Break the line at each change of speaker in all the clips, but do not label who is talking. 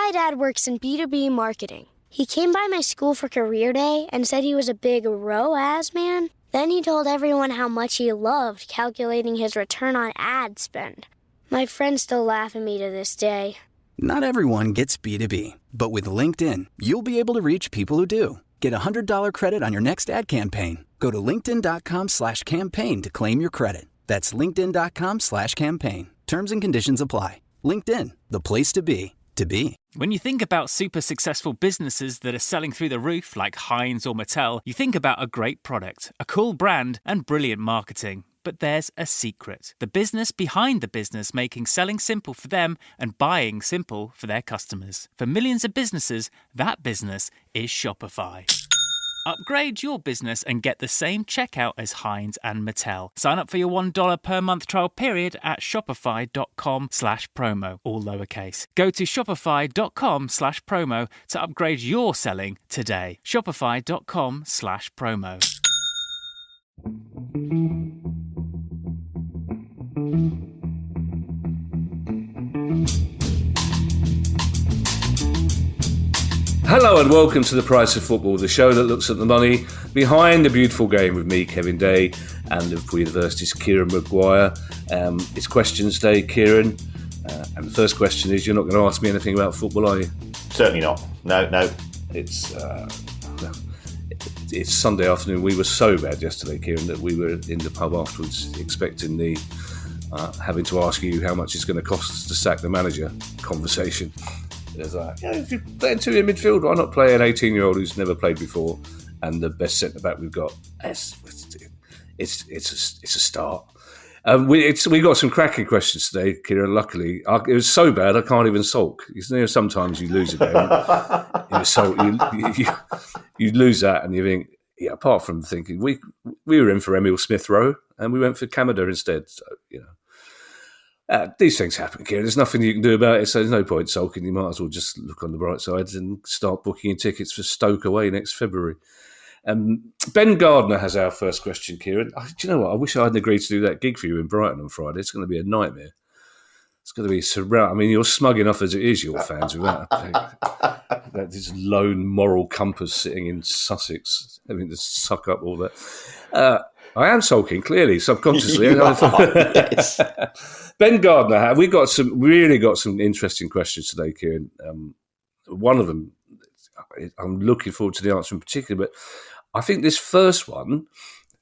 My dad works in B2B marketing. He came by my school for career day and said he was a big ROAS man. Then he told everyone how much he loved calculating his return on ad spend. My friends still laugh at me to this day.
Not everyone gets B2B, but with LinkedIn, you'll be able to reach people who do. Get a $100 credit on your next ad campaign. Go to linkedin.com/campaign to claim your credit. That's linkedin.com/campaign. Terms and conditions apply. LinkedIn, the place to be, to be.
When you think about super successful businesses that are selling through the roof like Heinz or Mattel, you think about a great product, a cool brand, and brilliant marketing. But there's a secret. The business behind the business making selling simple for them and buying simple for their customers. For millions of businesses, that business is Shopify. Upgrade your business and get the same checkout as Heinz and Mattel. Sign up for your $1 per month trial period at shopify.com/promo, all lowercase. Go to shopify.com/promo to upgrade your selling today. Shopify.com/promo.
Hello and welcome to The Price of Football, the show that looks at the money behind the beautiful game with me, Kevin Day, and Liverpool University's Kieran Maguire. It's questions day, Kieran. And the first question is, you're not going to ask me anything about football, are you?
Certainly not. No.
It's Sunday afternoon. We were so bad yesterday, Kieran, that we were in the pub afterwards expecting the having to ask you how much it's going to cost us to sack the manager conversation. It's like, if you're playing two in midfield, why not play an 18-year-old who's never played before and the best centre-back we've got? It's a start. We got some cracking questions today, Kieran. Luckily, it was so bad I can't even sulk. You know, sometimes you lose a game, you lose that, and you think, yeah. Apart from thinking, we were in for Emile Smith Rowe, and we went for Kamada instead. So these things happen, Kieran. There's nothing you can do about it, so there's no point sulking. You might as well just look on the bright side and start booking your tickets for Stoke away next February. Ben Gardner has our first question, Kieran. Do you know what? I wish I hadn't agreed to do that gig for you in Brighton on Friday. It's going to be a nightmare. It's going to be surround. I mean, you're smug enough as it is, your fans, without that this lone moral compass sitting in Sussex, having to suck up all that. I am sulking, clearly, subconsciously.
Yes.
Ben Gardner, we got some interesting questions today, Kieran. One of them, I'm looking forward to the answer in particular, but I think this first one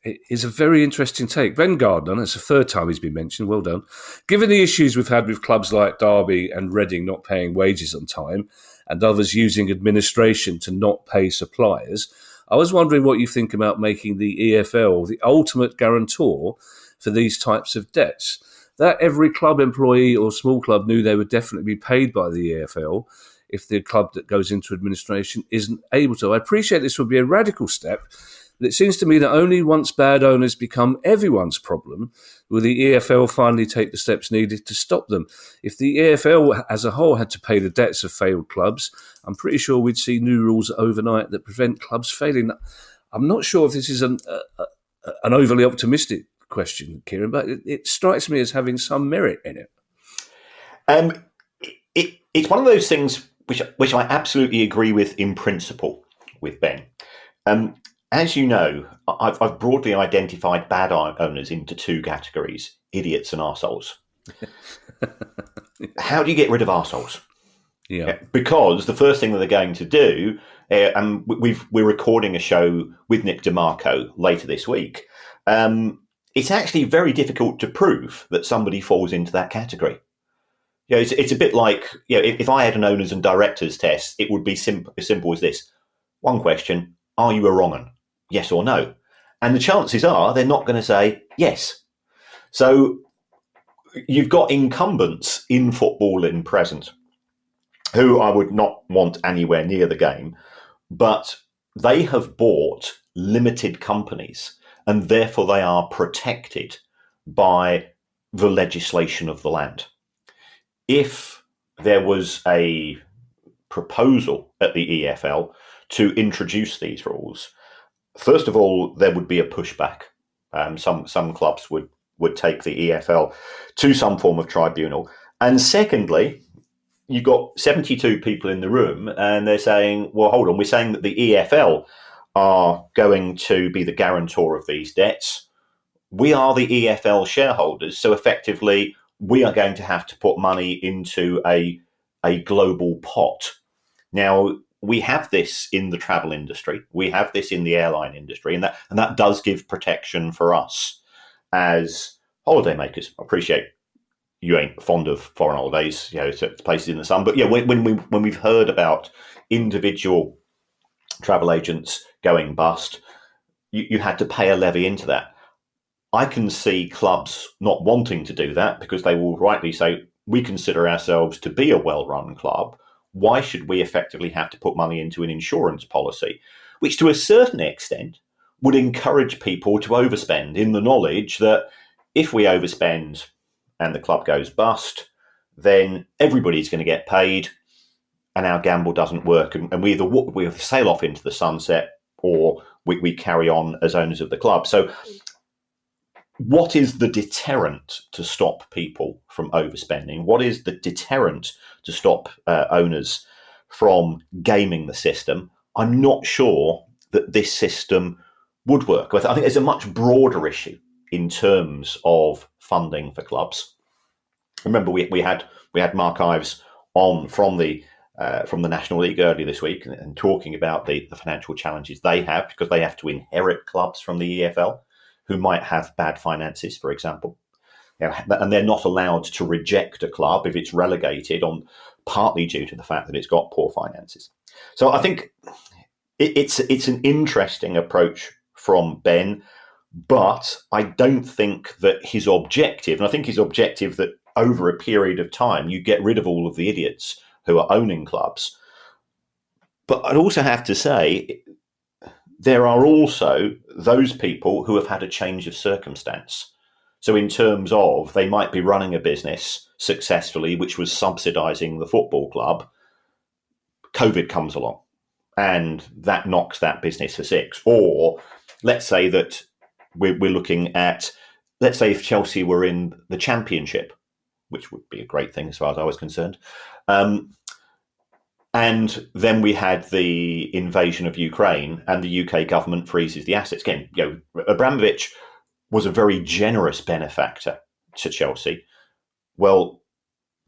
is a very interesting take. Ben Gardner, it's the third time he's been mentioned, well done. Given the issues we've had with clubs like Derby and Reading not paying wages on time and others using administration to not pay suppliers, I was wondering what you think about making the EFL the ultimate guarantor for these types of debts. That every club employee or small club knew they would definitely be paid by the EFL if the club that goes into administration isn't able to. I appreciate this would be a radical step, but it seems to me that only once bad owners become everyone's problem will the EFL finally take the steps needed to stop them. If the EFL as a whole had to pay the debts of failed clubs, I'm pretty sure we'd see new rules overnight that prevent clubs failing. I'm not sure if this is an overly optimistic question, Kieran, but it strikes me as having some merit in it.
It's one of those things which I absolutely agree with in principle with Ben. As you know, I've broadly identified bad owners into two categories: idiots and arseholes. How do you get rid of arseholes?
Yeah,
because the first thing that they're going to do, and we're recording a show with Nick DeMarco later this week. It's actually very difficult to prove that somebody falls into that category. It's a bit like, if I had an owners and directors test, it would be as simple as this. One question: are you a wrong un? Yes or no? And the chances are they're not going to say yes. So you've got incumbents in football in present who I would not want anywhere near the game, but they have bought limited companies and therefore they are protected by the legislation of the land. If there was a proposal at the EFL to introduce these rules, first of all, there would be a pushback. Some clubs would take the EFL to some form of tribunal. And secondly, you've got 72 people in the room and they're saying, well, hold on, we're saying that the EFL are going to be the guarantor of these debts. We are the EFL shareholders, so effectively we are going to have to put money into a global pot. Now, we have this in the travel industry, we have this in the airline industry, and that does give protection for us as holidaymakers. I appreciate you ain't fond of foreign holidays, to places in the sun, but when we've heard about individual travel agents going bust, you had to pay a levy into that. I can see clubs not wanting to do that because they will rightly say, we consider ourselves to be a well-run club. Why should we effectively have to put money into an insurance policy, which to a certain extent would encourage people to overspend, in the knowledge that if we overspend and the club goes bust, then everybody's going to get paid and our gamble doesn't work. And we either sail off into the sunset or we carry on as owners of the club. So what is the deterrent to stop people from overspending? What is the deterrent to stop owners from gaming the system? I'm not sure that this system would work. I think there's a much broader issue in terms of funding for clubs. Remember, we had Mark Ives on from the National League earlier this week and talking about the financial challenges they have because they have to inherit clubs from the EFL who might have bad finances, for example. And they're not allowed to reject a club if it's relegated partly due to the fact that it's got poor finances. So I think it's an interesting approach from Ben, but I don't think that his objective, and I think his objective that over a period of time you get rid of all of the idiots who are owning clubs. But I'd also have to say, there are also those people who have had a change of circumstance. So in terms of they might be running a business successfully, which was subsidising the football club, COVID comes along and that knocks that business for six. Or let's say that we're looking at, let's say if Chelsea were in the Championship, which would be a great thing as far as I was concerned. And then we had the invasion of Ukraine and the UK government freezes the assets. Again, Abramovich was a very generous benefactor to Chelsea. Well,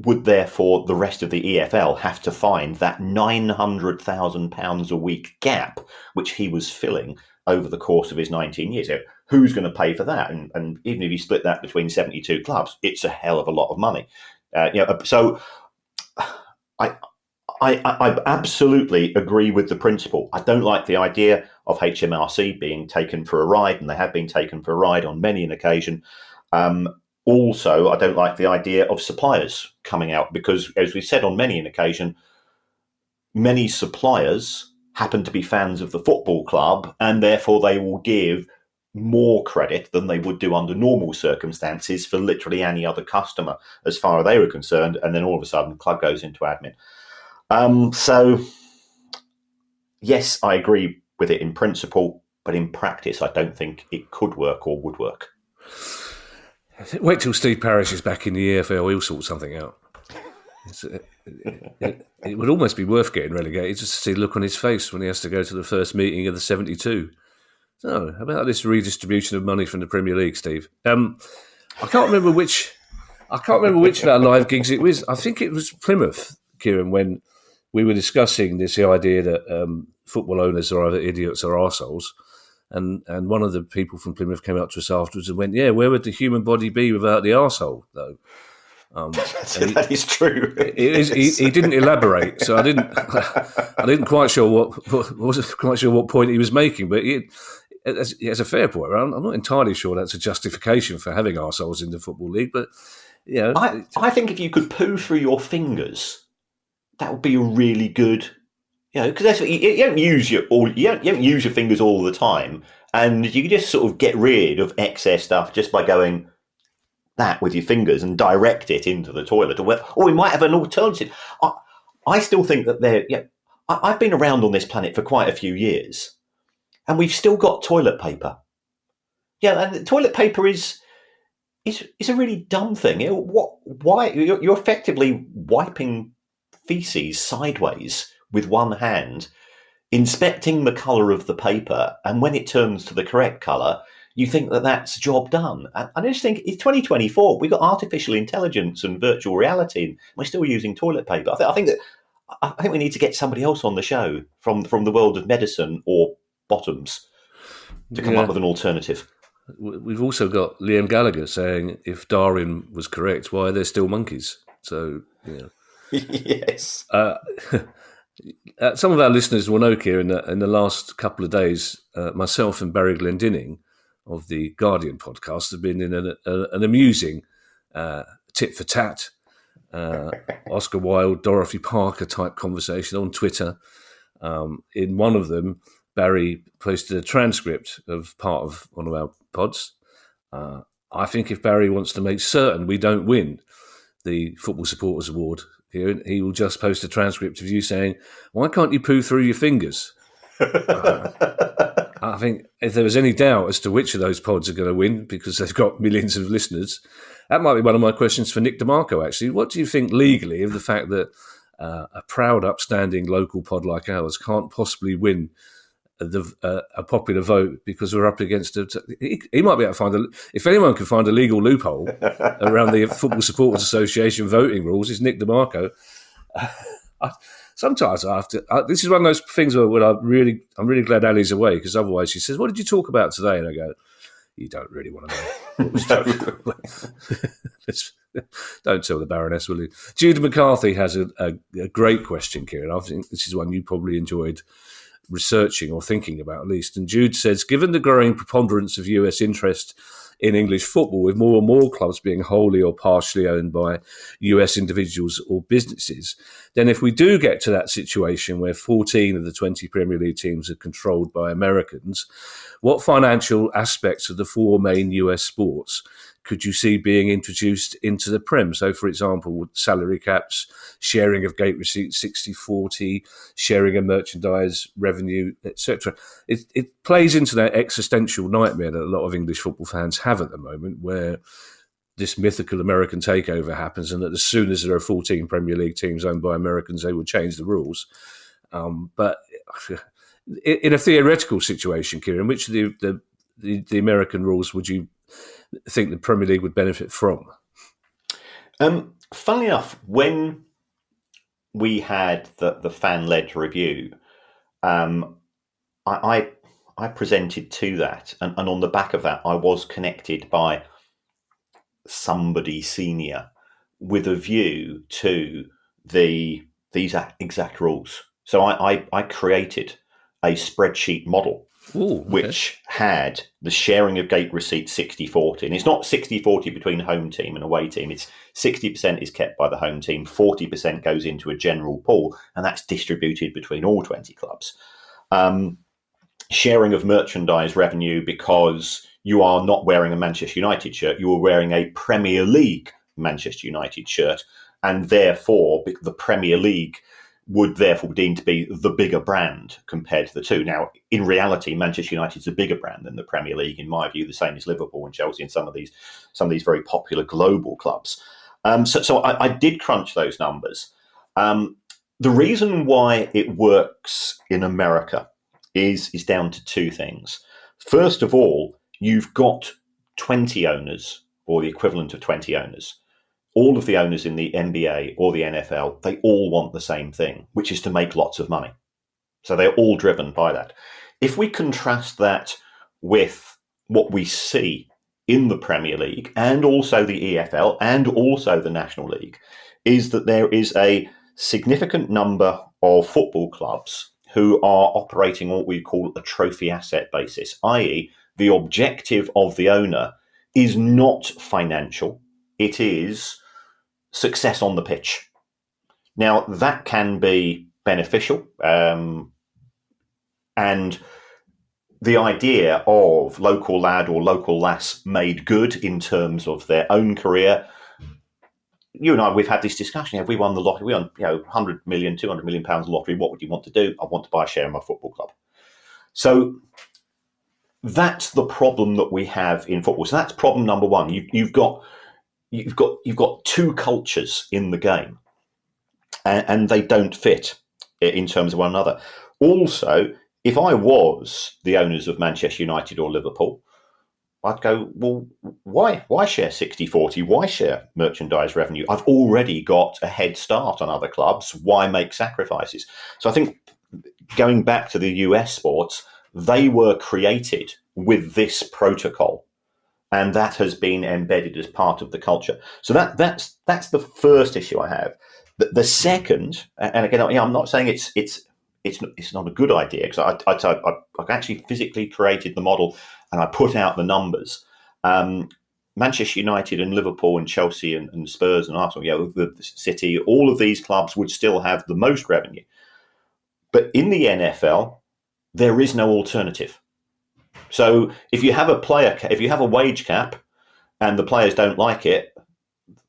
would therefore the rest of the EFL have to find that £900,000 a week gap, which he was filling over the course of his 19 years? Who's going to pay for that? And even if you split that between 72 clubs, it's a hell of a lot of money. So I absolutely agree with the principle. I don't like the idea of HMRC being taken for a ride, and they have been taken for a ride on many an occasion. Also, I don't like the idea of suppliers coming out because, as we said on many an occasion, many suppliers happen to be fans of the football club, and therefore they will give more credit than they would do under normal circumstances for literally any other customer as far as they were concerned. And then all of a sudden, the club goes into admin. So, yes, I agree with it in principle, but in practice, I don't think it could work or would work.
Wait till Steve Parish is back in the EFL, he'll sort something out. It would almost be worth getting relegated just to see the look on his face when he has to go to the first meeting of the 72. So, how about this redistribution of money from the Premier League, Steve? I can't remember which of our live gigs it was. I think it was Plymouth, Kieran, when we were discussing the idea that football owners are either idiots or arseholes. And one of the people from Plymouth came up to us afterwards and went, "Yeah, where would the human body be without the arsehole, though?"
That is true.
He didn't elaborate, so I didn't quite sure wasn't quite sure what point he was making. But he has a fair point. I'm not entirely sure that's a justification for having arseholes in the football league, but
I think if you could poo through your fingers, that would be a really good. Because you don't use your fingers all the time, and you can just sort of get rid of excess stuff just by going that with your fingers and direct it into the toilet. Or we might have an alternative. I still think that I've been around on this planet for quite a few years, and we've still got toilet paper. Yeah, and toilet paper is a really dumb thing. Why you're effectively wiping feces sideways with one hand, inspecting the colour of the paper, and when it turns to the correct colour, you think that that's job done. And I just think it's 2024. We've got artificial intelligence and virtual reality, and we're still using toilet paper. I think we need to get somebody else on the show from the world of medicine or bottoms to come up with an alternative.
We've also got Liam Gallagher saying, if Darwin was correct, why are there still monkeys? So,
Yes.
Some of our listeners will know, Kieran, that in the last couple of days, myself and Barry Glendinning of the Guardian podcast have been in an amusing tit for tat, Oscar Wilde, Dorothy Parker type conversation on Twitter. In one of them, Barry posted a transcript of part of one of our pods. I think if Barry wants to make certain we don't win the Football Supporters Award, he will just post a transcript of you saying, "Why can't you poo through your fingers?" I think if there was any doubt as to which of those pods are going to win, because they've got millions of listeners, that might be one of my questions for Nick DeMarco, actually. What do you think legally of the fact that a proud, upstanding local pod like ours can't possibly win a popular vote because we're up against he might be able to find if anyone can find a legal loophole around the Football Supporters Association voting rules, it's Nick DeMarco. Sometimes I have to. This is one of those things where I'm really glad Ali's away, because otherwise she says, "What did you talk about today?" And I go, "You don't really want to know what was talking about." Don't tell the Baroness, will you? Jude McCarthy has a great question, Kieran. I think this is one you probably enjoyed researching or thinking about, at least. And Jude says, given the growing preponderance of US interest in English football, with more and more clubs being wholly or partially owned by US individuals or businesses, then if we do get to that situation where 14 of the 20 Premier League teams are controlled by Americans, what financial aspects of the four main US sports could you see being introduced into the Prem? So, for example, salary caps, sharing of gate receipts 60-40, sharing of merchandise revenue, etc. It plays into that existential nightmare that a lot of English football fans have at the moment, where this mythical American takeover happens, and that as soon as there are 14 Premier League teams owned by Americans, they will change the rules. But in a theoretical situation, Kieran, which of the American rules would you think the Premier League would benefit from?
Funnily enough, when we had the fan-led review, I presented to that, and on the back of that, I was connected by somebody senior with a view to these exact rules. So I created a spreadsheet model.
Ooh, okay.
Which had the sharing of gate receipts 60-40. And it's not 60-40 between home team and away team. It's 60% is kept by the home team, 40% goes into a general pool, and that's distributed between all 20 clubs. Sharing of merchandise revenue, because you are not wearing a Manchester United shirt, you are wearing a Premier League Manchester United shirt, and therefore the Premier League would therefore be deemed to be the bigger brand compared to the two. Now, in reality, Manchester United is a bigger brand than the Premier League, in my view, the same as Liverpool and Chelsea and some of these very popular global clubs. So I did crunch those numbers. The reason why it works in America is down to two things. First of all, you've got 20 owners, or the equivalent of 20 owners. All of the owners in the NBA or the NFL, they all want the same thing, which is to make lots of money. So they're all driven by that. If we contrast that with what we see in the Premier League and also the EFL and also the National League, is that there is a significant number of football clubs who are operating what we call a trophy asset basis, i.e. the objective of the owner is not financial, it is success on the pitch. Now, that can be beneficial. And the idea of local lad or local lass made good in terms of their own career. You and I, we've had this discussion. If we won the lottery, we won 100 million, 200 million pounds lottery, what would you want to do? I want to buy a share in my football club. So that's the problem that we have in football. So that's problem number one. You've got two cultures in the game. and they don't fit in terms of one another. Also, if I was the owners of Manchester United or Liverpool, I'd go, well, why share 60-40? Why share merchandise revenue? I've already got a head start on other clubs. Why make sacrifices? So I think going back to the US sports, they were created with this protocol, and that has been embedded as part of the culture. So that's the first issue I have. The second, and again, I'm not saying it's not a good idea, because I actually physically created the model and I put out the numbers. Manchester United and Liverpool and Chelsea and Spurs and Arsenal, the City, all of these clubs would still have the most revenue. But in the NFL, there is no alternative. So if you have a wage cap and the players don't like it,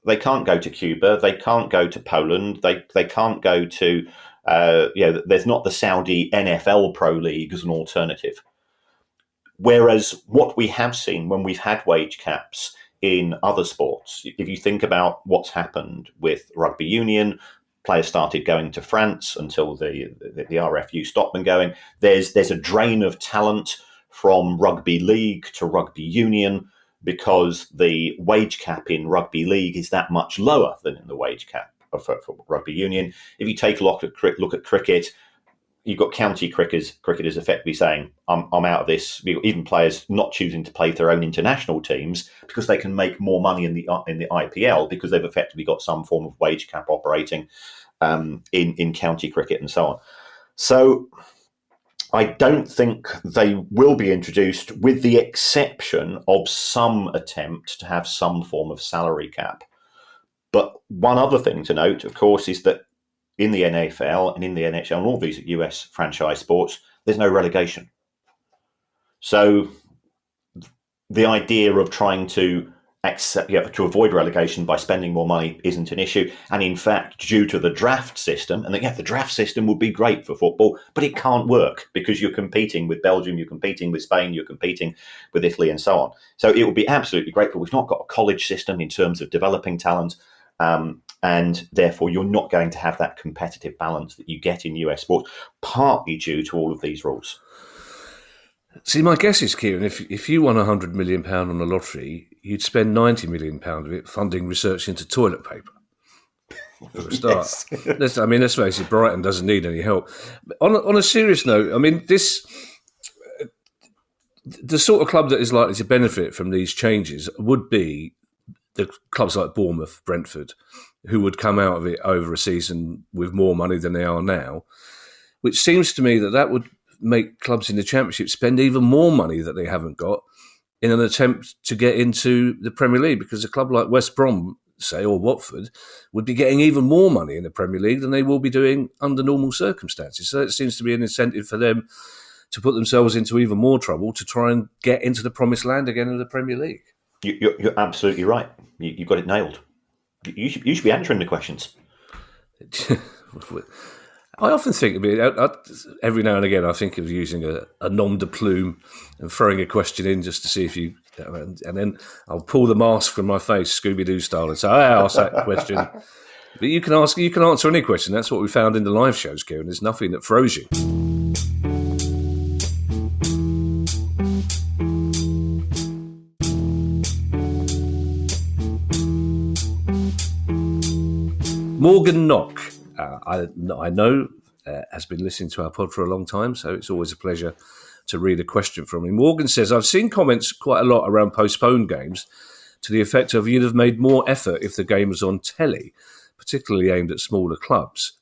they can't go to Cuba, they can't go to Poland, they can't go to there's not the Saudi NFL Pro League as an alternative. Whereas what we have seen when we've had wage caps in other sports, if you think about what's happened with rugby union, players started going to France until the RFU stopped them going. There's a drain of talent from rugby league to rugby union because the wage cap in rugby league is that much lower than in the wage cap for rugby union. If you take a look at cricket, you've got county cricketers effectively saying, I'm out of this. Even players not choosing to play their own international teams because they can make more money in the IPL because they've effectively got some form of wage cap operating in county cricket and so on. So I don't think they will be introduced, with the exception of some attempt to have some form of salary cap. But one other thing to note, of course, is that in the NFL and in the NHL and all these US franchise sports, there's no relegation. So the idea of trying to avoid relegation by spending more money isn't an issue. And in fact, due to the draft system, and the draft system would be great for football, but it can't work because you're competing with Belgium, you're competing with Spain, you're competing with Italy and so on. So it would be absolutely great, but we've not got a college system in terms of developing talent. And therefore, you're not going to have that competitive balance that you get in US sports, partly due to all of these rules.
See, my guess is, Kieran, if you won £100 million on the lottery, you'd spend £90 million of it funding research into toilet paper. For a start. Yes. Let's face it, Brighton doesn't need any help. On a serious note, the sort of club that is likely to benefit from these changes would be the clubs like Bournemouth, Brentford, who would come out of it over a season with more money than they are now, which seems to me that would make clubs in the Championship spend even more money that they haven't got in an attempt to get into the Premier League, because a club like West Brom, say, or Watford, would be getting even more money in the Premier League than they will be doing under normal circumstances. So it seems to be an incentive for them to put themselves into even more trouble to try and get into the promised land again in the Premier League.
You're absolutely right. You've got it nailed. You should be answering the questions.
I often think of it, every now and again, I think of using a nom de plume and throwing a question in just to see if you, and then I'll pull the mask from my face, Scooby-Doo style, and say, I asked that question. But you can answer any question. That's what we found in the live shows, Kieran. There's nothing that throws you. Morgan Knock, I know, has been listening to our pod for a long time, so it's always a pleasure to read a question from him. Morgan says, I've seen comments quite a lot around postponed games to the effect of you'd have made more effort if the game was on telly, particularly aimed at smaller clubs.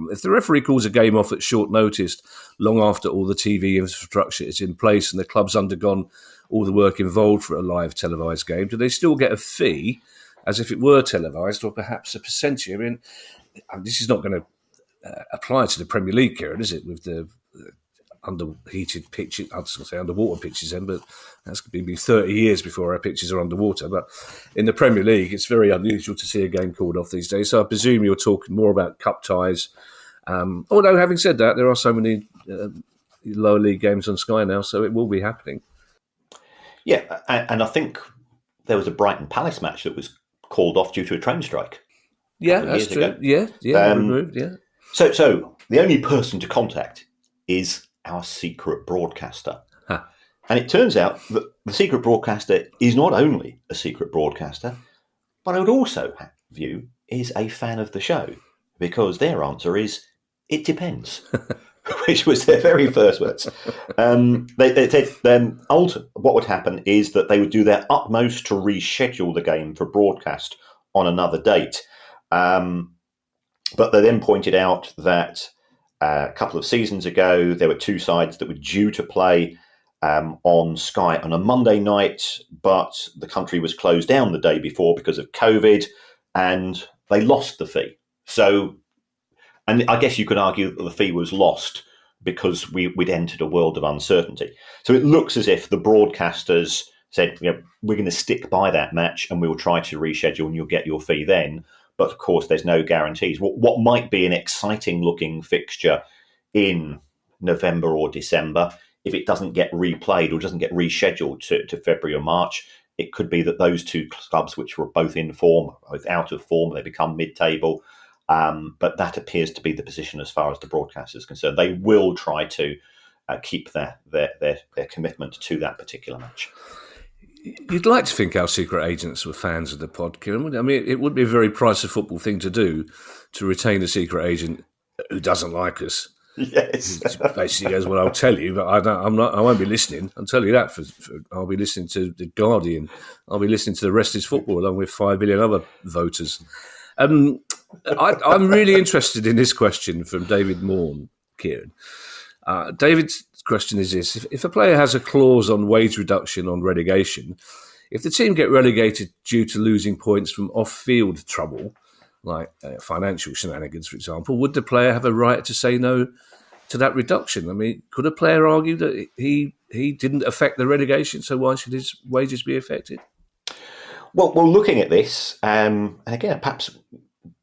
If the referee calls a game off at short notice, long after all the TV infrastructure is in place and the club's undergone all the work involved for a live televised game, do they still get a fee as if it were televised, or perhaps a percentage? This is not going to apply to the Premier League, Kieran, is it? With the underheated pitches, I was going to say underwater pitches then, but that's going to be 30 years before our pitches are underwater. But in the Premier League, it's very unusual to see a game called off these days. So I presume you're talking more about cup ties. Although, having said that, there are so many lower league games on Sky now, so it will be happening.
Yeah, and I think there was a Brighton Palace match that was called off due to a train strike.
Yeah,
of
that's
years
true.
ago.
Yeah, removed, yeah.
So the only person to contact is our secret broadcaster.
Huh.
And it turns out that the secret broadcaster is not only a secret broadcaster, but I would also view is a fan of the show, because their answer is, it depends, which was their very first words. They said what would happen is that they would do their utmost to reschedule the game for broadcast on another date. But they then pointed out that a couple of seasons ago, there were two sides that were due to play on Sky on a Monday night, but the country was closed down the day before because of COVID, and they lost the fee. So, and I guess you could argue that the fee was lost because we'd entered a world of uncertainty. So it looks as if the broadcasters said, we're going to stick by that match and we'll try to reschedule and you'll get your fee then. But of course, there's no guarantees. What might be an exciting looking fixture in November or December, if it doesn't get replayed or doesn't get rescheduled to February or March, it could be that those two clubs, which were both in form, both out of form, they become mid-table. But that appears to be the position as far as the broadcaster is concerned. They will try to keep their commitment to that particular match.
You'd like to think our secret agents were fans of the pod, Kieran. I mean, it would be a very price of football thing to do, to retain a secret agent who doesn't like us.
Yes,
basically goes, well, I'll tell you, but I won't be listening. I'll tell you that. I'll be listening to the Guardian. I'll be listening to the rest is football, along with 5 billion other voters. I'm really interested in this question from David Morn, Kieran. David's question is this: if a player has a clause on wage reduction on relegation, if the team get relegated due to losing points from off-field trouble, like financial shenanigans, for example, would the player have a right to say no to that reduction? I mean, could a player argue that he didn't affect the relegation, so why should his wages be affected?
Well, looking at this, and again, perhaps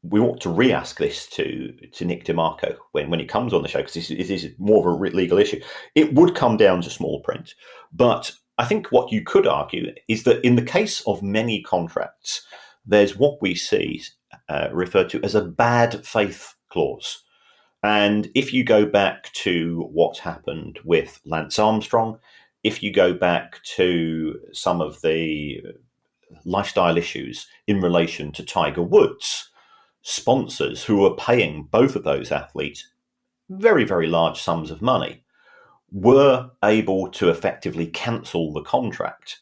we ought to re-ask this to Nick DeMarco when he comes on the show, because this is more of a legal issue. It would come down to small print, but I think what you could argue is that in the case of many contracts, there's what we see referred to as a bad faith clause. And if you go back to what happened with Lance Armstrong, if you go back to some of the lifestyle issues in relation to Tiger Woods, sponsors who were paying both of those athletes very, very large sums of money were able to effectively cancel the contract,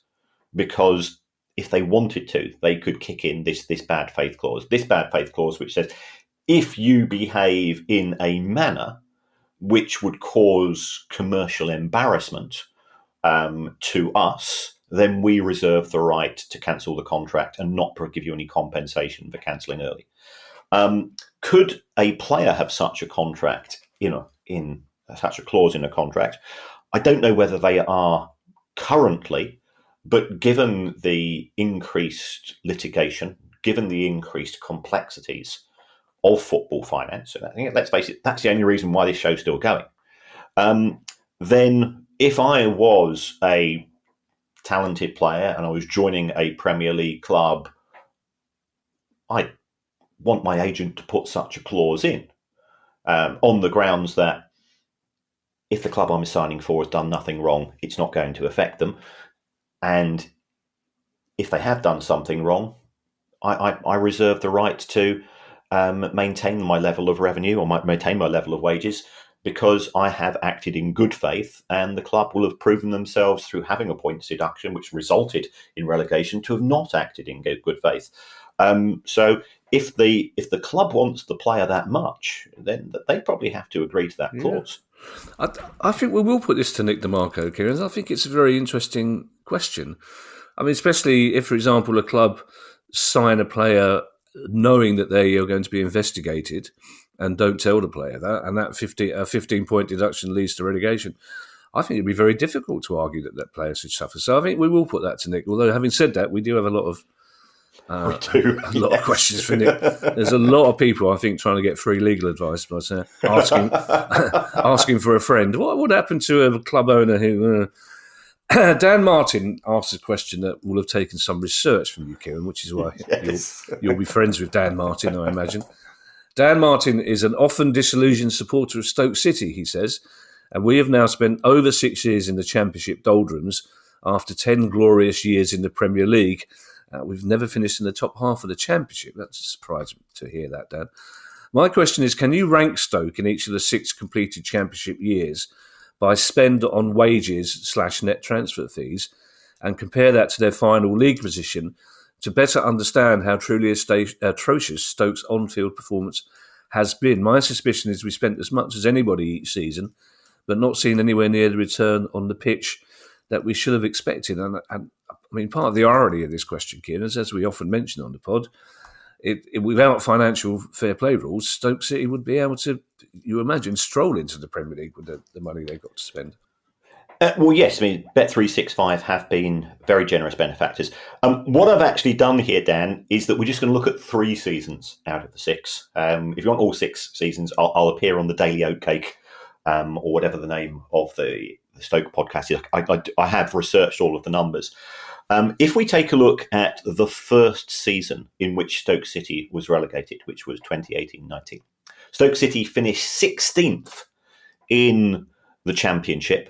because if they wanted to, they could kick in this bad faith clause. This bad faith clause, which says, if you behave in a manner which would cause commercial embarrassment to us, then we reserve the right to cancel the contract and not give you any compensation for cancelling early. Could a player have such a contract, in such a clause in a contract? I don't know whether they are currently, but given the increased litigation, given the increased complexities of football finance, and I think, let's face it, that's the only reason why this show's still going. Then if I was a talented player and I was joining a Premier League club, I'd want my agent to put such a clause in, on the grounds that if the club I'm signing for has done nothing wrong, it's not going to affect them. And if they have done something wrong, I reserve the right to maintain my level of revenue or maintain my level of wages, because I have acted in good faith, and the club will have proven themselves through having a points deduction, which resulted in relegation, to have not acted in good faith. So if the club wants the player that much, then they probably have to agree to that clause.
I think we will put this to Nick DeMarco, Kieran. I think it's a very interesting question. I mean, especially if, for example, a club sign a player knowing that they are going to be investigated and don't tell the player that, and that 15-point deduction leads to relegation. I think it'd be very difficult to argue that that player should suffer. So I think we will put that to Nick. Although, having said that, we do have a lot of of questions for Nick. There's a lot of people, I think, trying to get free legal advice by asking for a friend. What would happen to a club owner who Dan Martin asked a question that will have taken some research from you, Kieran, which is why
Yes.
you'll be friends with Dan Martin, I imagine. Dan Martin is an often disillusioned supporter of Stoke City, he says, and we have now spent over 6 years in the Championship doldrums after 10 glorious years in the Premier League. We've never finished in the top half of the Championship. That's a surprise to hear that, Dan. My question is, can you rank Stoke in each of the 6 completed Championship years by spend on wages / net transfer fees and compare that to their final league position to better understand how truly atrocious Stoke's on-field performance has been? My suspicion is we spent as much as anybody each season, but not seen anywhere near the return on the pitch that we should have expected. And I mean, part of the irony of this question, Kieran, is, as we often mention on the pod, without financial fair play rules, Stoke City would be able to, you imagine, stroll into the Premier League with the money they've got to spend.
Well, yes. I mean, Bet365 have been very generous benefactors. What I've actually done here, Dan, is that we're just going to look at 3 seasons out of the 6. If you want all 6 seasons, I'll appear on the Daily Oatcake or whatever the name of the Stoke podcast is. I have researched all of the numbers. If we take a look at the first season in which Stoke City was relegated, which was 2018-19, Stoke City finished 16th in the Championship,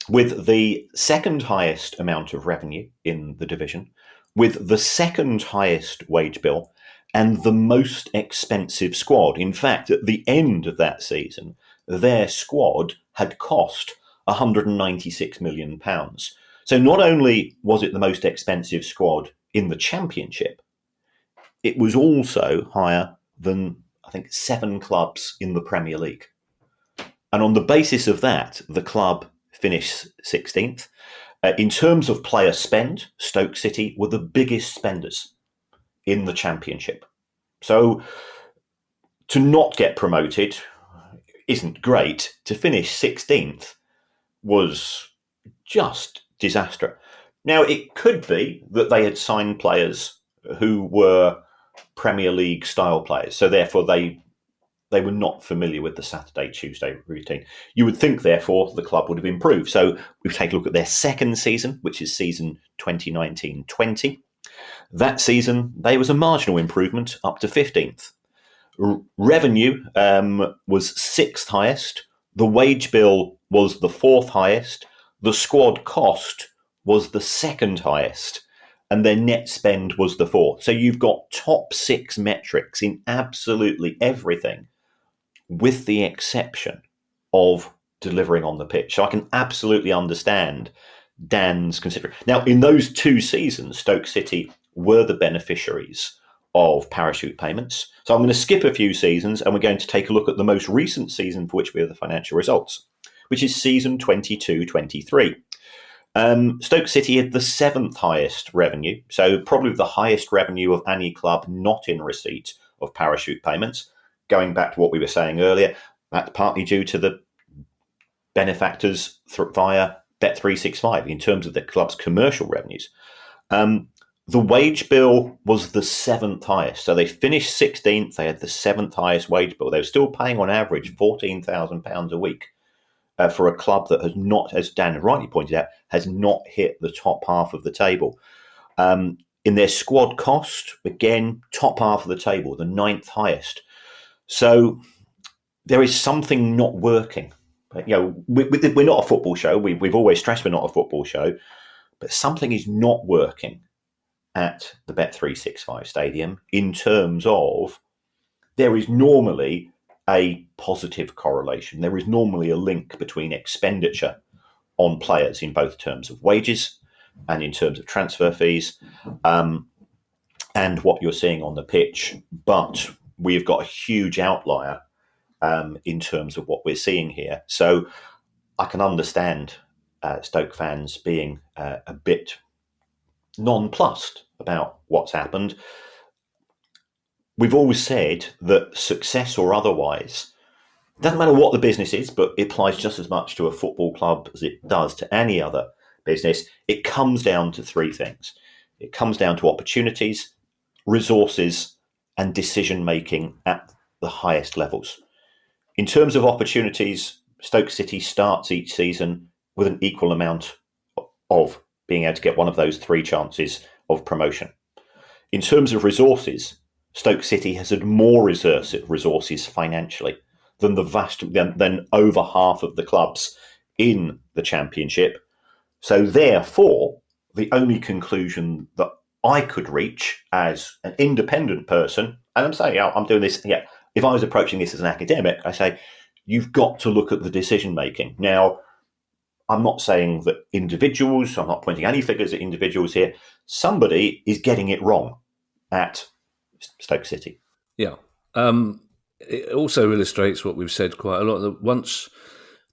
with the second highest amount of revenue in the division, with the second highest wage bill, and the most expensive squad. In fact, at the end of that season, their squad had cost £196 million. So not only was it the most expensive squad in the Championship, it was also higher than, I think, 7 clubs in the Premier League. And on the basis of that, the club finished 16th. In terms of player spend, Stoke City were the biggest spenders in the Championship. So to not get promoted isn't great. To finish 16th was just disaster. Now, it could be that they had signed players who were Premier League style players, so therefore they were not familiar with the Saturday-Tuesday routine. You would think, therefore, the club would have improved. So we've taken a look at their second season, which is season 2019-20. That season, there was a marginal improvement up to 15th. Revenue was 6th highest. The wage bill was the 4th highest. The squad cost was the 2nd highest. And their net spend was the 4th. So you've got top 6 metrics in absolutely everything, with the exception of delivering on the pitch. So I can absolutely understand Dan's consideration. Now, in those 2 seasons, Stoke City were the beneficiaries of parachute payments. So I'm going to skip a few seasons and we're going to take a look at the most recent season for which we have the financial results, which is season 22-23. Stoke City had the 7th highest revenue, so probably the highest revenue of any club not in receipt of parachute payments. Going back to what we were saying earlier, that's partly due to the benefactors via Bet365 in terms of the club's commercial revenues. The wage bill was the 7th highest. So they finished 16th. They had the 7th highest wage bill. They were still paying on average £14,000 a week for a club that has not, as Dan rightly pointed out, has not hit the top half of the table. In their squad cost, again, top half of the table, the 9th highest. So there is something not working. We're not a football show. We've always stressed we're not a football show, but something is not working at the Bet365 stadium in terms of there is normally a positive correlation. There is normally a link between expenditure on players in both terms of wages and in terms of transfer fees and what you're seeing on the pitch. But we've got a huge outlier in terms of what we're seeing here. So I can understand Stoke fans being a bit nonplussed about what's happened. We've always said that success or otherwise, doesn't matter what the business is, but it applies just as much to a football club as it does to any other business. It comes down to 3 things. It comes down to opportunities, resources, and decision-making at the highest levels. In terms of opportunities, Stoke City starts each season with an equal amount of being able to get one of those 3 chances of promotion. In terms of resources, Stoke City has had more resources financially than than over half of the clubs in the Championship. So therefore, the only conclusion that I could reach as an independent person, and I'm saying, I'm doing this, if I was approaching this as an academic, I say, you've got to look at the decision making. Now, I'm not saying that individuals, I'm not pointing any figures at individuals here. Somebody is getting it wrong at Stoke City.
Yeah. It also illustrates what we've said quite a lot, that once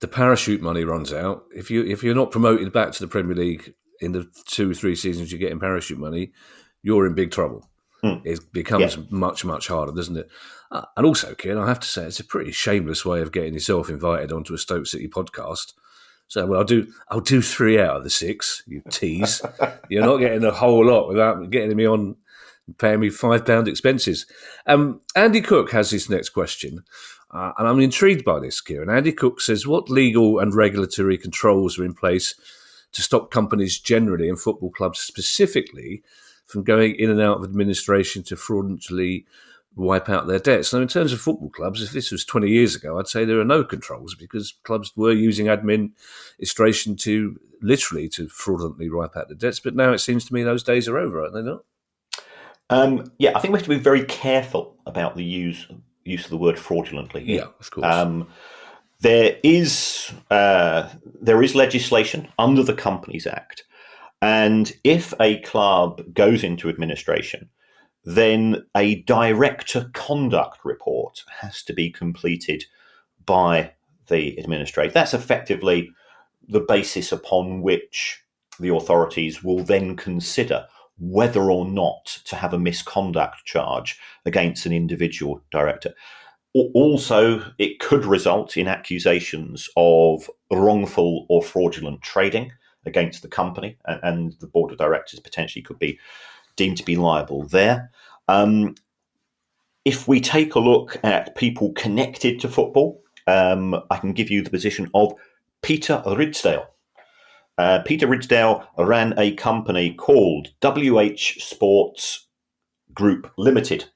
the parachute money runs out, if you're not promoted back to the Premier League in the 2-3 seasons you get in parachute money, you're in big trouble. It becomes much, much harder, doesn't it? And also, Kieran, I have to say, it's a pretty shameless way of getting yourself invited onto a Stoke City podcast. So, well, I'll do 3 out of the 6, you tease. You're not getting a whole lot without getting me on, paying me £5 expenses. Andy Cook has his next question, and I'm intrigued by this, Kieran. Andy Cook says, what legal and regulatory controls are in place to stop companies generally and football clubs specifically from going in and out of administration to fraudulently wipe out their debts? Now, in terms of football clubs, if this was 20 years ago, I'd say there are no controls because clubs were using administration to fraudulently wipe out the debts. But now it seems to me those days are over, aren't they not?
I think we have to be very careful about the use of the word fraudulently.
Yeah, of course.
There is legislation under the Companies Act, and if a club goes into administration, then a director conduct report has to be completed by the administrator. That's effectively the basis upon which the authorities will then consider whether or not to have a misconduct charge against an individual director. Also, it could result in accusations of wrongful or fraudulent trading against the company, and the board of directors potentially could be deemed to be liable there. If we take a look at people connected to football, I can give you the position of Peter Ridsdale. Peter Ridsdale ran a company called WH Sports Group Limited,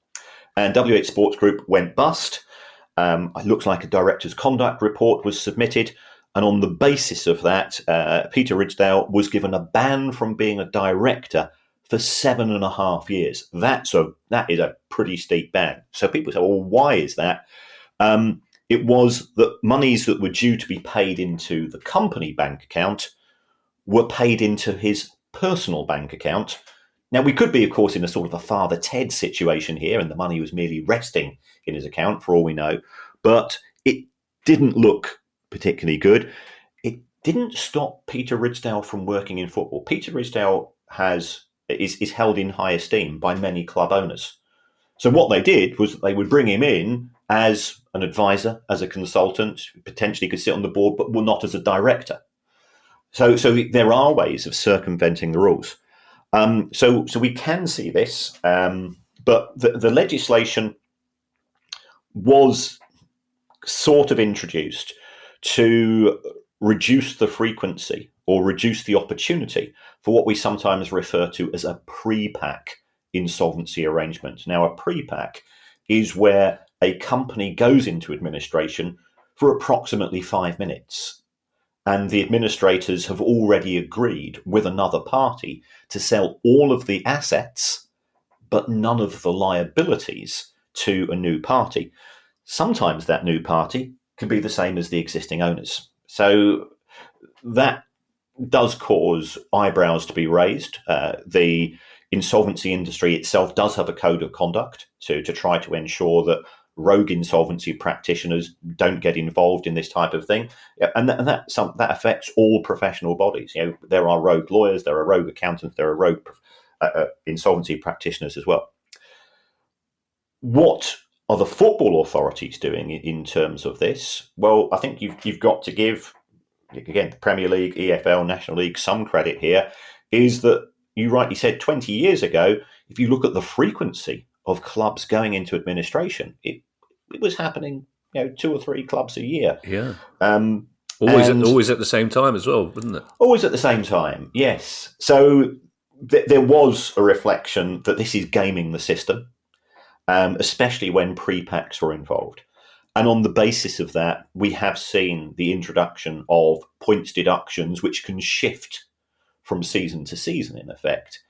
and WH Sports Group went bust. It looks like a director's conduct report was submitted, and on the basis of that, Peter Ridsdale was given a ban from being a director for 7.5 years. That is a pretty steep ban. So people say, well, why is that? It was that monies that were due to be paid into the company bank account were paid into his personal bank account. Now, we could be, of course, in a sort of a Father Ted situation here, and the money was merely resting in his account, for all we know. But it didn't look particularly good. It didn't stop Peter Ridsdale from working in football. Peter Ridsdale is held in high esteem by many club owners. So what they did was they would bring him in as an advisor, as a consultant, potentially could sit on the board, but not as a director. So there are ways of circumventing the rules. So we can see this, but the legislation was sort of introduced to reduce the frequency or reduce the opportunity for what we sometimes refer to as a pre-pack insolvency arrangement. Now, a pre-pack is where a company goes into administration for approximately 5 minutes, and the administrators have already agreed with another party to sell all of the assets, but none of the liabilities to a new party. Sometimes that new party can be the same as the existing owners. So that does cause eyebrows to be raised. The insolvency industry itself does have a code of conduct to try to ensure that rogue insolvency practitioners don't get involved in this type of thing, and that affects all professional bodies. There are rogue lawyers, there are rogue accountants, there are rogue insolvency practitioners as well. What are the football authorities doing in terms of this? Well, I think you've got to give, again, the Premier League, EFL, National League, some credit here, is that you rightly said 20 years ago, if you look at the frequency of clubs going into administration, it was happening, 2 or 3 clubs a year.
Yeah. Always at the same time as well, wouldn't it?
Always at the same time, yes. So there was a reflection that this is gaming the system, especially when pre-packs were involved. And on the basis of that, we have seen the introduction of points deductions, which can shift from season to season, in effect.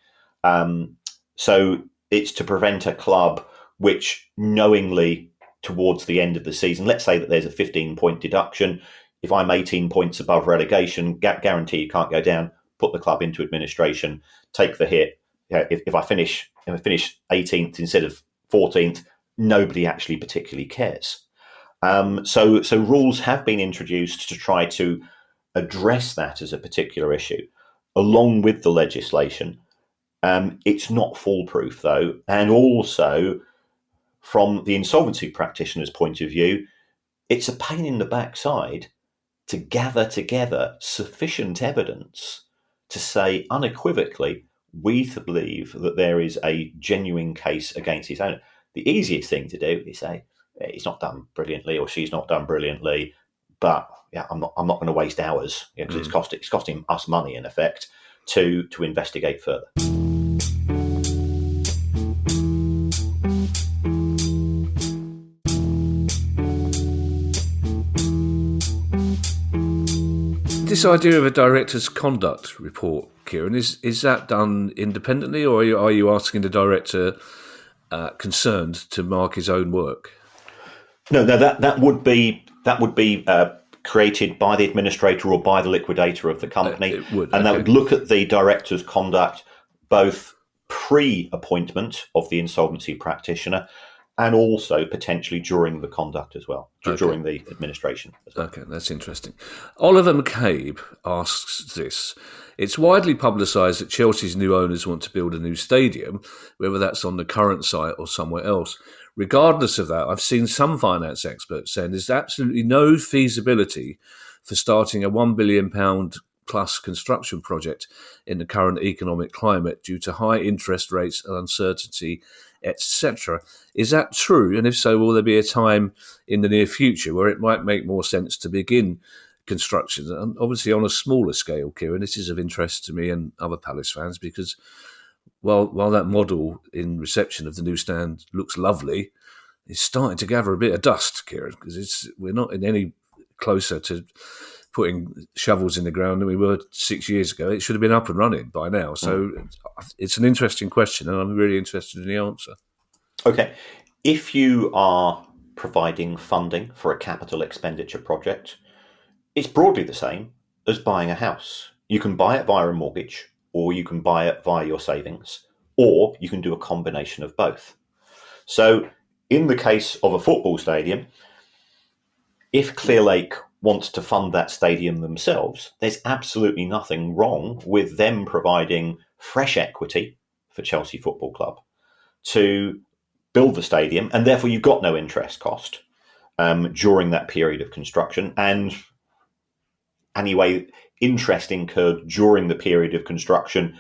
So it's to prevent a club which knowingly, towards the end of the season, let's say that there's a 15-point deduction. If I'm 18 points above relegation, guarantee you can't go down, put the club into administration, take the hit. If I finish 18th instead of 14th, nobody actually particularly cares. So rules have been introduced to try to address that as a particular issue, along with the legislation. It's not foolproof, though, and also from the insolvency practitioner's point of view, it's a pain in the backside to gather together sufficient evidence to say unequivocally, we believe that there is a genuine case against his owner. The easiest thing to do is say, he's not done brilliantly or she's not done brilliantly, but I'm not going to waste hours because it's costing us money in effect to investigate further.
This idea of a director's conduct report, Kieran, is that done independently, or are you asking the director concerned to mark his own work?
No, that would be created by the administrator or by the liquidator of the company,
It would,
and that would look at the director's conduct both pre-appointment of the insolvency practitioner and also potentially during the conduct as well, during the administration as well.
Okay, that's interesting. Oliver McCabe asks this. It's widely publicised that Chelsea's new owners want to build a new stadium, whether that's on the current site or somewhere else. Regardless of that, I've seen some finance experts saying there's absolutely no feasibility for starting a £1 billion plus construction project in the current economic climate due to high interest rates and uncertainty, etc. Is that true? And if so, will there be a time in the near future where it might make more sense to begin construction? And obviously on a smaller scale, Kieran, this is of interest to me and other Palace fans because while that model in reception of the new stand looks lovely, it's starting to gather a bit of dust, Kieran, because we're not in any closer to putting shovels in the ground than we were 6 years ago. It should have been up and running by now. So it's an interesting question, and I'm really interested in the answer.
Okay. If you are providing funding for a capital expenditure project, it's broadly the same as buying a house. You can buy it via a mortgage, or you can buy it via your savings, or you can do a combination of both. So in the case of a football stadium, if Clearlake wants to fund that stadium themselves, there's absolutely nothing wrong with them providing fresh equity for Chelsea Football Club to build the stadium, and therefore you've got no interest cost during that period of construction. And anyway, interest incurred during the period of construction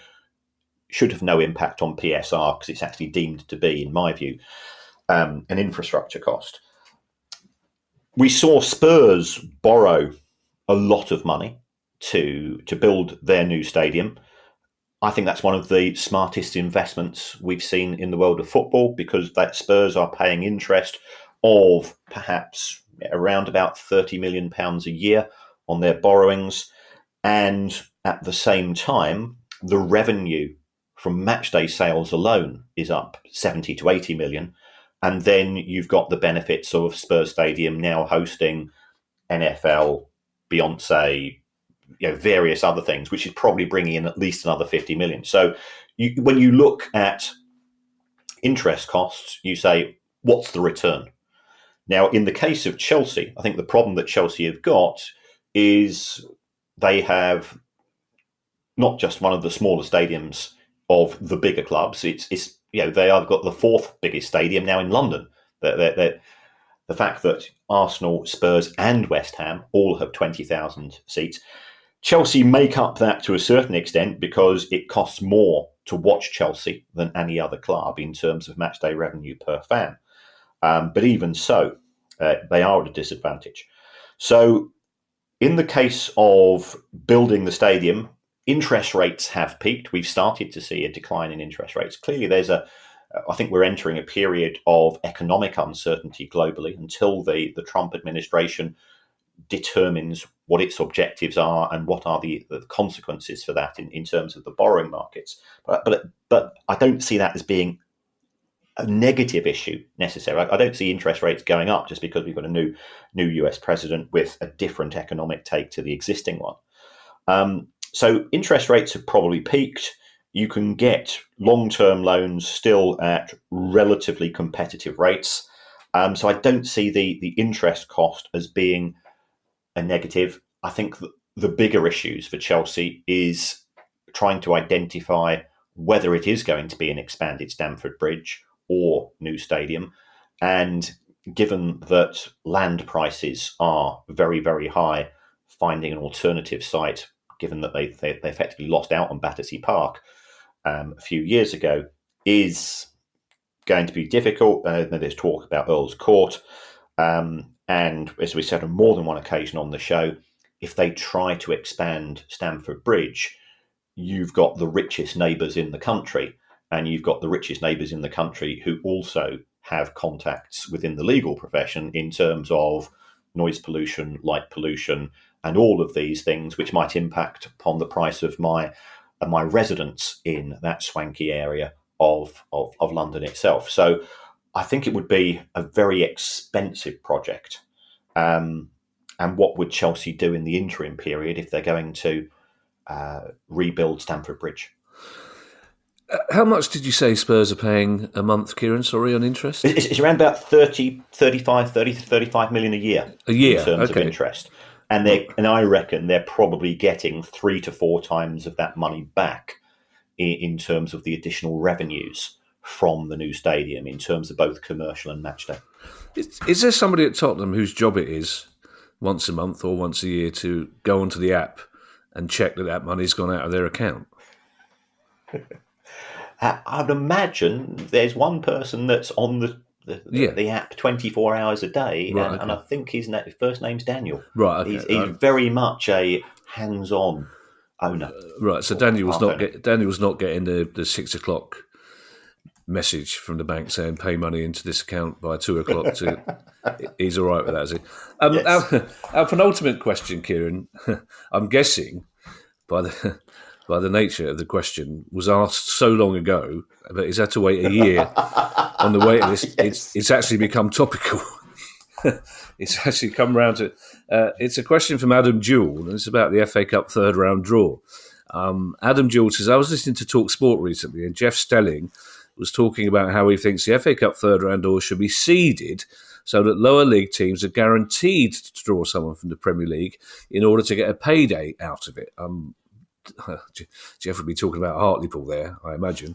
should have no impact on PSR because it's actually deemed to be, in my view, an infrastructure cost. We saw Spurs borrow a lot of money to build their new stadium. I think that's one of the smartest investments we've seen in the world of football because that Spurs are paying interest of perhaps around about £30 million a year on their borrowings. And at the same time, the revenue from matchday sales alone is up 70 to 80 million. And then you've got the benefits of Spurs Stadium now hosting NFL, Beyonce, various other things, which is probably bringing in at least another 50 million. So when you look at interest costs, you say, what's the return? Now, in the case of Chelsea, I think the problem that Chelsea have got is they have not just one of the smaller stadiums of the bigger clubs. It's they have got the fourth biggest stadium now in London. The fact that Arsenal, Spurs, and West Ham all have 20,000 seats. Chelsea make up that to a certain extent because it costs more to watch Chelsea than any other club in terms of matchday revenue per fan. But even so, they are at a disadvantage. So In the case of building the stadium, interest rates have peaked. We've started to see a decline in interest rates. Clearly, I think we're entering a period of economic uncertainty globally until the Trump administration determines what its objectives are and what are the consequences for that in terms of the borrowing markets. But I don't see that as being a negative issue necessarily. I don't see interest rates going up just because we've got a new US president with a different economic take to the existing one. So interest rates have probably peaked. You can get long-term loans still at relatively competitive rates. So I don't see the interest cost as being a negative. I think the bigger issues for Chelsea is trying to identify whether it is going to be an expanded Stamford Bridge or new stadium. And given that land prices are very, very high, finding an alternative site, given that they effectively lost out on Battersea Park a few years ago, is going to be difficult. There's talk about Earl's Court. And as we said on more than one occasion on the show, if they try to expand Stamford Bridge, you've got the richest neighbours in the country, and you've got the richest neighbours in the country who also have contacts within the legal profession in terms of noise pollution, light pollution, and all of these things which might impact upon the price of my residence in that swanky area of London itself. So I think it would be a very expensive project. And what would Chelsea do in the interim period if they're going to rebuild Stamford Bridge?
How much did you say Spurs are paying a month, Kieran, sorry, on interest?
It's around about 30 to 35 million a year. In terms of interest. And I reckon they're probably getting 3 to 4 times of that money back in terms of the additional revenues from the new stadium, in terms of both commercial and matchday.
Is there somebody at Tottenham whose job it is once a month or once a year to go onto the app and check that money's gone out of their account?
I'd imagine there's one person that's on the app 24 hours a day, right, and I think his first name's Daniel.
Right, okay.
He's very much a hands-on owner.
Right, so Daniel's not getting the 6 o'clock message from the bank saying pay money into this account by 2 o'clock. He's all right with that, is he? Yes. Our penultimate question, Kieran, I'm guessing by the nature of the question, was asked so long ago, but he's had to wait a year on the way to this. Yes. It's actually become topical. It's actually come round to... it's a question from Adam Jewell, and it's about the FA Cup third round draw. Adam Jewell says, I was listening to Talk Sport recently, and Jeff Stelling was talking about how he thinks the FA Cup third round draw should be seeded so that lower league teams are guaranteed to draw someone from the Premier League in order to get a payday out of it. Jeff would be talking about Hartlepool there, I imagine.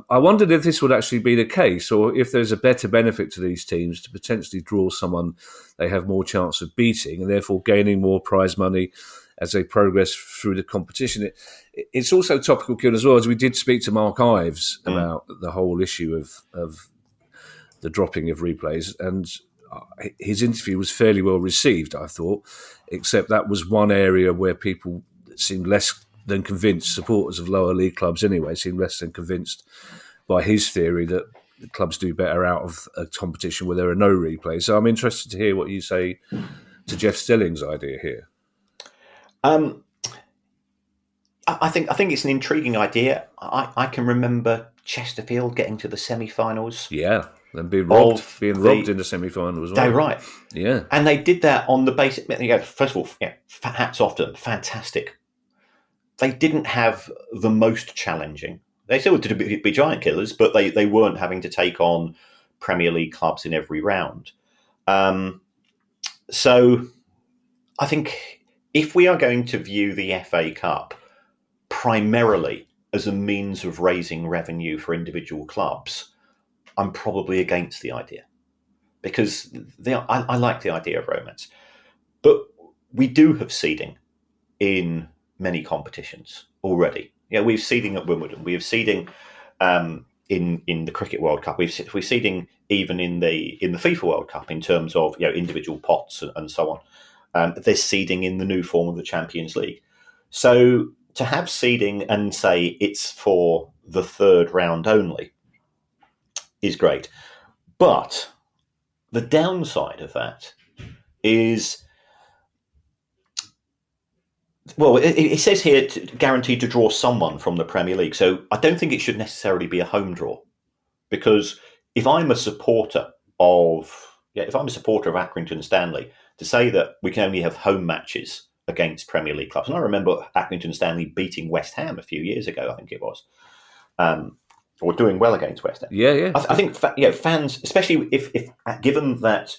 I wondered if this would actually be the case, or if there's a better benefit to these teams to potentially draw someone they have more chance of beating and therefore gaining more prize money as they progress through the competition. It's also topical, Kieran, as well, as we did speak to Mark Ives about the whole issue of the dropping of replays, and his interview was fairly well received, I thought, except that was one area where people seemed less than convinced, supporters of lower league clubs anyway, seemed less than convinced by his theory that the clubs do better out of a competition where there are no replays. So I'm interested to hear what you say to Jeff Stelling's idea here.
I think it's an intriguing idea. I can remember Chesterfield getting to the semi-finals.
Yeah, and being robbed in the semi-finals as well.
They're right.
Yeah.
And they did that on the basis... First of all, hats off to them. Fantastic. They didn't have the most challenging. They still did be giant killers, but they weren't having to take on Premier League clubs in every round. So I think if we are going to view the FA Cup primarily as a means of raising revenue for individual clubs, I'm probably against the idea, because I like the idea of romance. But we do have seeding in many competitions already. We have seeding at Wimbledon. We have seeding in the Cricket World Cup. We're seeding even in the FIFA World Cup in terms of individual pots and so on. There's seeding in the new form of the Champions League. So to have seeding and say it's for the third round only is great. But the downside of that is, well, it says here guaranteed to draw someone from the Premier League. So I don't think it should necessarily be a home draw, because if I'm a supporter of Accrington Stanley, to say that we can only have home matches against Premier League clubs, and I remember Accrington Stanley beating West Ham a few years ago, I think it was, or doing well against West Ham.
Yeah.
I think fans, especially if given that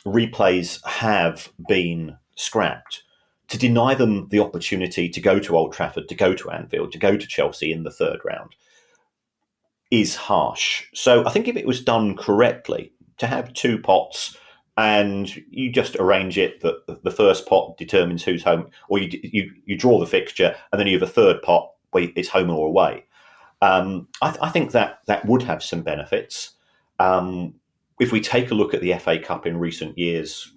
replays have been scrapped, to deny them the opportunity to go to Old Trafford, to go to Anfield, to go to Chelsea in the third round is harsh. So I think if it was done correctly, to have two pots and you just arrange it that the first pot determines who's home, or you draw the fixture and then you have a third pot where it's home or away. I think that would have some benefits. If we take a look at the FA Cup in recent years,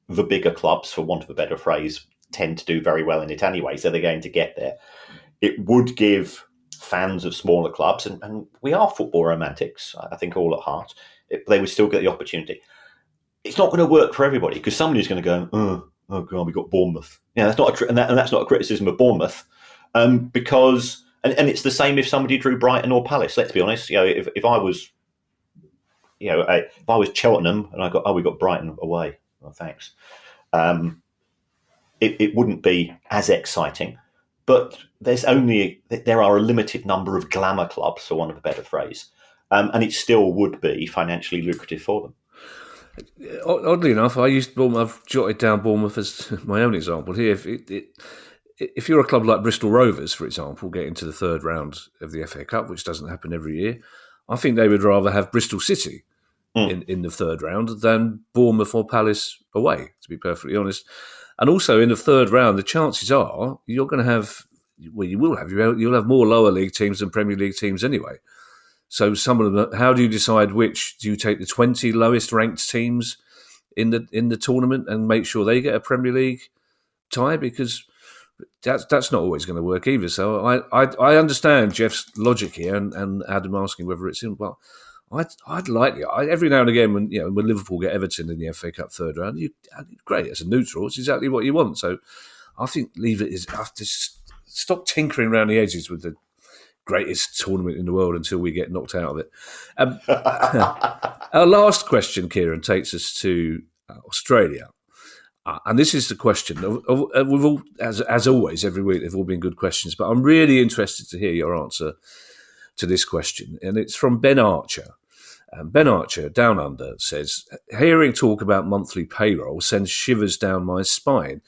the bigger clubs, for want of a better phrase, tend to do very well in it anyway, so they're going to get there. It would give fans of smaller clubs, and we are football romantics, I think, all at heart, they would still get the opportunity. It's not going to work for everybody, because somebody's going to go, oh God, we got Bournemouth. Yeah, that's not and that's not a criticism of Bournemouth, because and it's the same if somebody drew Brighton or Palace. Let's be honest. If I was, if I was Cheltenham and I got, we got Brighton away. Well, thanks. It wouldn't be as exciting, but there are a limited number of glamour clubs, for want of a better phrase, and it still would be financially lucrative for them.
Oddly enough, I've jotted down Bournemouth as my own example here. If you're a club like Bristol Rovers, for example, getting to the third round of the FA Cup, which doesn't happen every year, I think they would rather have Bristol City in the third round than Bournemouth or Palace away, to be perfectly honest. And also in the third round, the chances are you're going to have, well, you'll have more lower league teams than Premier League teams anyway. So some of them, how do you decide which? Do you take the 20 lowest ranked teams in the tournament and make sure they get a Premier League tie? Because that's not always going to work either. So I understand Jeff's logic here, and Adam asking whether it's in. Well, I'd like it. Every now and again when Liverpool get Everton in the FA Cup third round, great. It's a neutral. It's exactly what you want. So I think leave it. Just stop tinkering around the edges with the greatest tournament in the world until we get knocked out of it. Our last question, Kieran, takes us to Australia. And this is the question. We've all, as always, every week, they've all been good questions, but I'm really interested to hear your answer to this question. And it's from Ben Archer. Ben Archer, down under, says, hearing talk about monthly payroll sends shivers down my spine.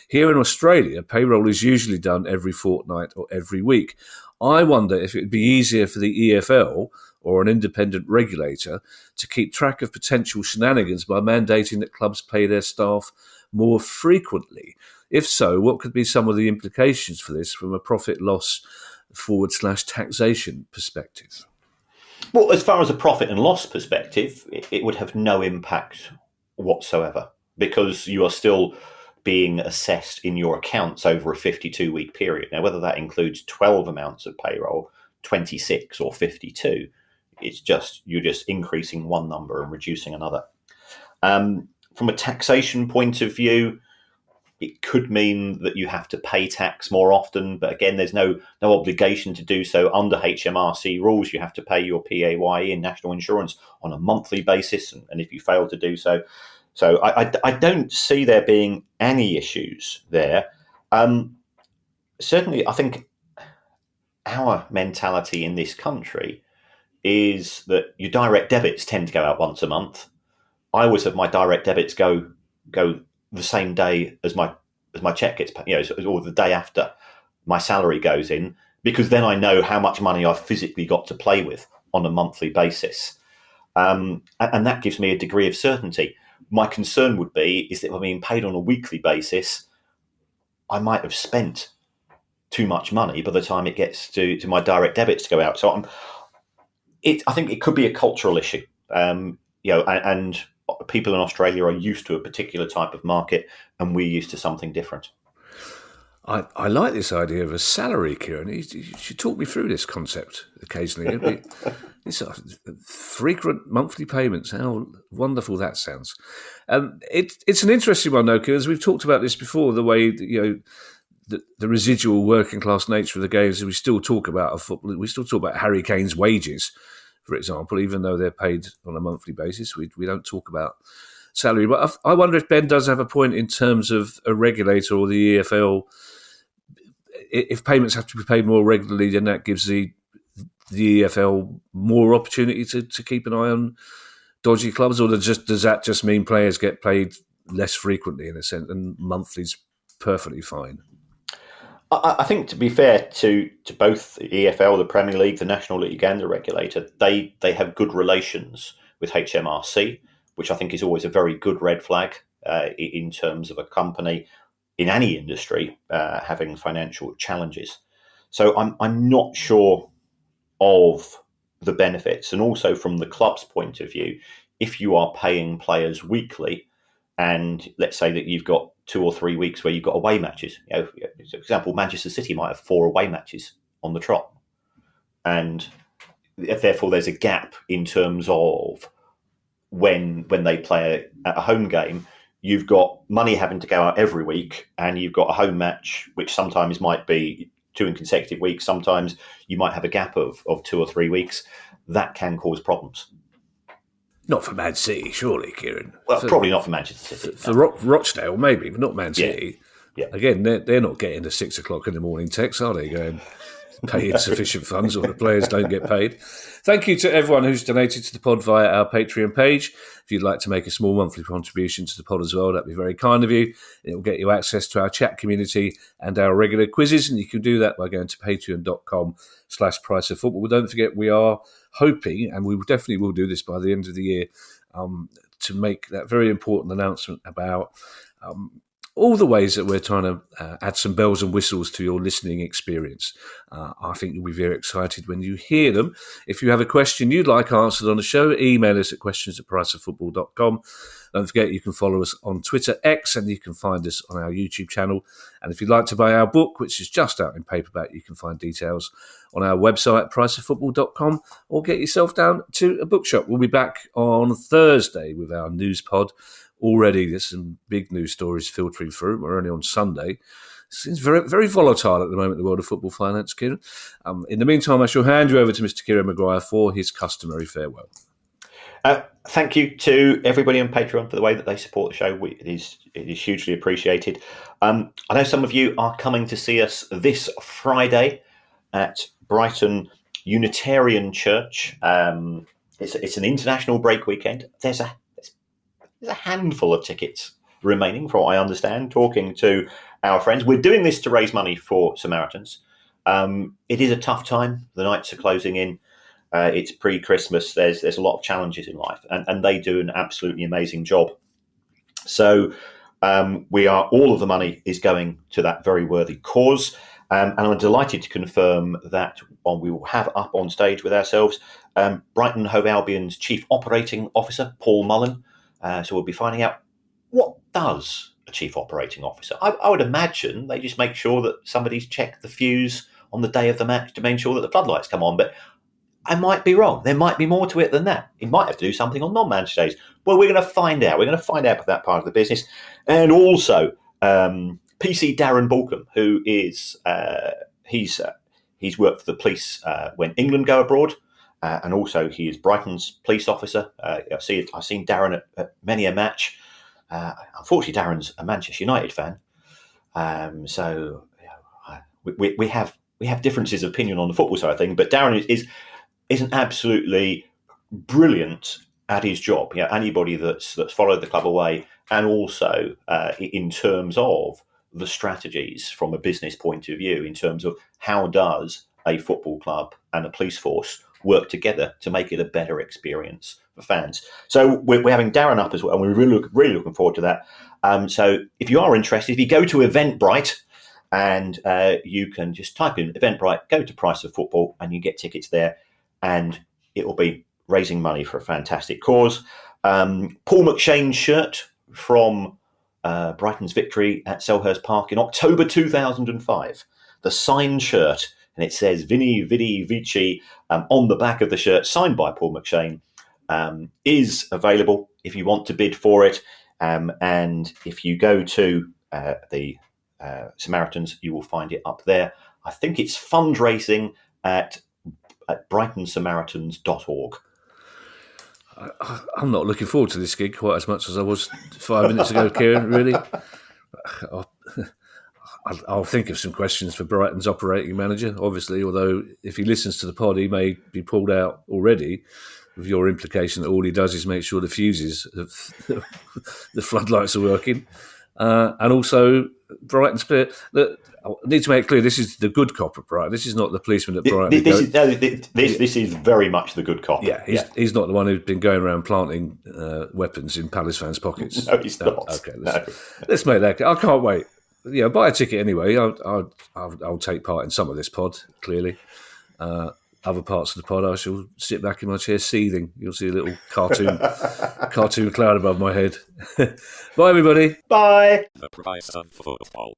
Here in Australia, payroll is usually done every fortnight or every week. I wonder if it would be easier for the EFL or an independent regulator to keep track of potential shenanigans by mandating that clubs pay their staff more frequently. If so, what could be some of the implications for this from a profit loss / taxation perspective?
Well, as far as a profit and loss perspective, it would have no impact whatsoever, because you are still being assessed in your accounts over a 52-week period. Now, whether that includes 12 amounts of payroll, 26 or 52, you're just increasing one number and reducing another. From a taxation point of view, it could mean that you have to pay tax more often, but again, there's no obligation to do so. Under HMRC rules, you have to pay your PAYE and national insurance on a monthly basis, and if you fail to do so. So I don't see there being any issues there. Certainly, I think our mentality in this country is that your direct debits tend to go out once a month. I always have my direct debits go the same day as my check gets paid, or the day after my salary goes in, because then I know how much money I've physically got to play with on a monthly basis, and that gives me a degree of certainty. My concern would be is that if I'm being paid on a weekly basis, I might have spent too much money by the time it gets to my direct debits to go out. So I think it could be a cultural issue, and people in Australia are used to a particular type of market, and we're used to something different.
I like this idea of a salary, Kieran. You should talk me through this concept occasionally. It's frequent monthly payments. How wonderful that sounds. It's an interesting one, though, because we've talked about this before, the way, the residual working class nature of the games. We still talk about football. We still talk about Harry Kane's wages, for example, even though they're paid on a monthly basis. We don't talk about salary. But I wonder if Ben does have a point in terms of a regulator or the EFL. If payments have to be paid more regularly, then that gives the EFL more opportunity to keep an eye on dodgy clubs, or does that just mean players get paid less frequently in a sense, and monthly's perfectly fine?
I think, to be fair to both the EFL, the Premier League, the National League, and the regulator, they have good relations with HMRC, which I think is always a very good red flag in terms of a company in any industry having financial challenges. So I'm not sure of the benefits, and also from the club's point of view, if you are paying players weekly, and let's say that you've got 2 or 3 weeks where you've got away matches. For example, Manchester City might have 4 away matches on the trot, and therefore there's a gap in terms of when they play a home game. You've got money having to go out every week, and you've got a home match, which sometimes might be 2 in consecutive weeks. Sometimes you might have a gap of 2 or 3 weeks. That can cause problems.
Not for Man City, surely, Kieran.
Well, probably not for Manchester City.
For Rochdale, maybe, but not Man City.
Yeah.
Again, they're not getting the 6 o'clock in the morning text, are they? Going, pay insufficient funds, or the players don't get paid. Thank you to everyone who's donated to the pod via our Patreon page. If you'd like to make a small monthly contribution to the pod as well, that'd be very kind of you. It will get you access to our chat community and our regular quizzes, and you can do that by going to patreon.com/priceoffootball. But don't forget, we are hoping, and we definitely will do this by the end of the year, to make that very important announcement about all the ways that we're trying to add some bells and whistles to your listening experience. I think you'll be very excited when you hear them. If you have a question you'd like answered on the show, email us at questions@priceoffootball.com. Don't forget, you can follow us on Twitter, X, and you can find us on our YouTube channel. And if you'd like to buy our book, which is just out in paperback, you can find details on our website, priceoffootball.com, or get yourself down to a bookshop. We'll be back on Thursday with our news pod. Already, there's some big news stories filtering through. We're only on Sunday. It seems very, very volatile at the moment, the world of football finance, Kieran. In the meantime, I shall hand you over to Mr. Kieran Maguire for his customary farewell.
Thank you to everybody on Patreon for the way that they support the show. It is hugely appreciated. I know some of you are coming to see us this Friday at Brighton Unitarian Church. It's an international break weekend. There's a handful of tickets remaining, from what I understand, talking to our friends. We're doing this to raise money for Samaritans. It is a tough time. The nights are closing in. It's pre-Christmas. There's a lot of challenges in life, and they do an absolutely amazing job. So all of the money is going to that very worthy cause. And I'm delighted to confirm that we will have up on stage with ourselves Brighton Hove Albion's Chief Operating Officer, Paul Mullen. So we'll be finding out, what does a Chief Operating Officer? I would imagine they just make sure that somebody's checked the fuse on the day of the match to make sure that the floodlights come on. But I might be wrong. There might be more to it than that. He might have to do something on non-match days. Well, we're going to find out. We're going to find out with that part of the business. And also, PC Darren Balcombe, who is he's worked for the police when England go abroad. And also, he is Brighton's police officer. I've seen Darren at many a match. Unfortunately, Darren's a Manchester United fan, so we have differences of opinion on the football side of things. But Darren is an absolutely brilliant at his job. Anybody that's followed the club away, and also in terms of the strategies from a business point of view, in terms of how does a football club and a police force work together to make it a better experience for fans. So we're having Darren up as well, and we're really looking forward to that. So if you are interested, if you go to Eventbrite, and you can just type in Eventbrite, go to Price of Football, and you get tickets there, and it will be raising money for a fantastic cause. Paul McShane's shirt from Brighton's victory at Selhurst Park in October 2005. The signed shirt, and it says Vini Vidi Vici on the back of the shirt, signed by Paul McShane, is available if you want to bid for it. And if you go to the Samaritans, you will find it up there. I think it's fundraising at brightonsamaritans.org.
I'm not looking forward to this gig quite as much as I was 5 minutes ago, Kieran, really. I'll think of some questions for Brighton's operating manager, obviously, although if he listens to the pod, he may be pulled out already with your implication that all he does is make sure the fuses, the floodlights are working. And also, Brighton's player. Look, I need to make it clear, this is the good cop at Brighton. This is not the policeman at Brighton.
This is very much the good cop.
Yeah, he's not the one who's been going around planting weapons in Palace fans' pockets.
No, he's not.
Okay, let's make that. I can't wait. Yeah, buy a ticket anyway. I'll take part in some of this pod, clearly. Other parts of the pod, I shall sit back in my chair seething. You'll see a little cartoon cloud above my head. Bye, everybody.
Bye.
The price of football.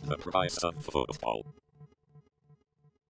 The price of football.